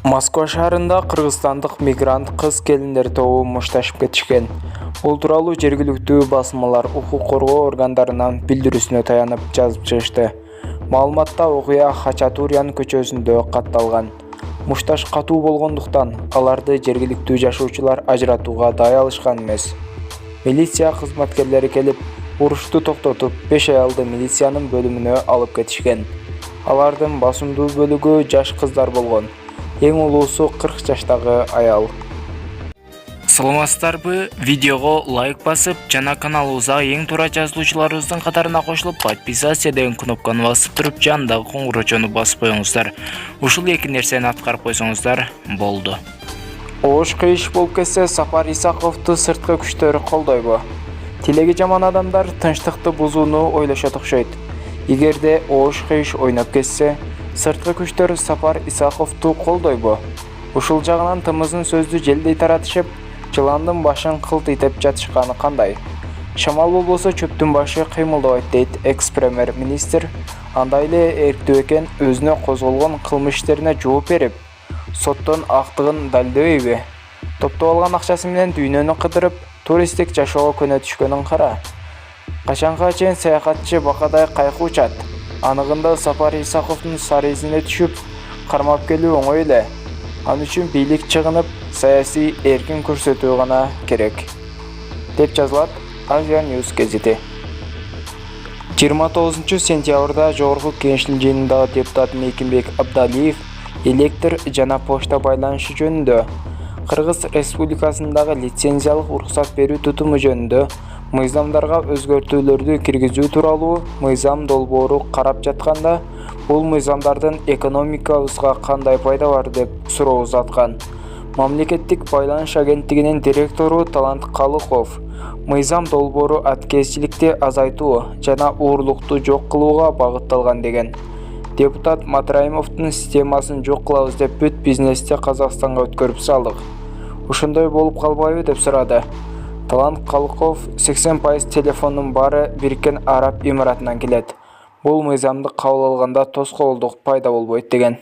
Москва шаарында кыргызстандык мигрант кыз келиндер тобу мушташып кетишкен. Бул тууралуу жергиликтүү басмалар укук коргоо органдарынан билдирүүсүнө таянып жазып чыгышты. Маалыматта окуя Хачатурян көчөсүндө катталган. Мушташ катуу болгондуктан аларды жергиликтүү жашоочулар ажыратууга дай алышкан эмес. Милиция кызматкерлери келип, урушту токтотуп, 5 аялды милициянын бөлүмүнө алып кетишкен. Алардын басымдуу бөлүгү жаш кыздар болгон. Эң улуусу 40 жаштагы аял. Саламатсыздарбы? Видеого лайк басып, жана каналыбызга эң туура жазылуучуларыбыздын катарына кошулуп, подписаться деген кнопканы басып туруп, жандагы коңгурочону басып коюңуздар. Ушул эки нерсени аткарып койсоңуздар болду. Ош кыйыш болуп кетсе, Сапар Исаковду сырткы күчтөр колдойбу? Тилеги жаман адамдар тынчтыкты бузууну ойлошот окшойт. Эгерде ош кыйыш ойноп кетсе, сырткы күчтөр Сапар Исаковду колдойбу? Ушул жагынан тымыздын сөздү желдей таратышып, жыландын башын кылтыйтып жатышканы кандай? Шамал болбосо чөптүн башы кыймылдабайт дейт экс-премьер-министр. Андай эле эрктүү экен өзүнө козголгон кылмыш иштерине жооп берип, соттон актыгын далилдебейби? Топтоп алган акчасы менен дүйнөнү кыдырып, туристтик жашоого көнө түшкөнүн кара. Качанга чейин саякатчы бакадай кайкы учат? Анығында Сапар Исаковдун сары изине түшүп, кармап келүү оңой эле. Ал үчүн бийлик чыгынып, саясий эркин көрсөтүү гана керек, деп жазылат Азия News газети. 29 сентябрда Жогорку Кеңештин жыйынындагы депутат Мекимбек Абдалиев электр жана почта байланышы жөнүндө, Кыргыз Республикасындагы лицензиялык уруксат берүү тутуму жөнүндө мыйзамдарга өзгөртүүлөрдү киргизүү тууралуу мыйзам долбоору карап жатканда, бул мыйзамдардын экономикабызга кандай пайда бар деп суроо узаткан. Мамлекеттик байланыш агенттигинин директору Талант Калыков мыйзам долбоору аткезчиликти азайтуу жана уурлукту жок кылууга багытталган деген. Депутат Матраимовдун системасын жок кылабыз деп бүт бизнести Казакстанга өткөрүп салдык. Ушундай болуп калбайбы деп сурады. Талант Калыков 80% телефондун баары Бириккен Араб Эмиратынан келет. Бул мыйзамды кабыл алганда тоскоолдук пайда болбойт деген.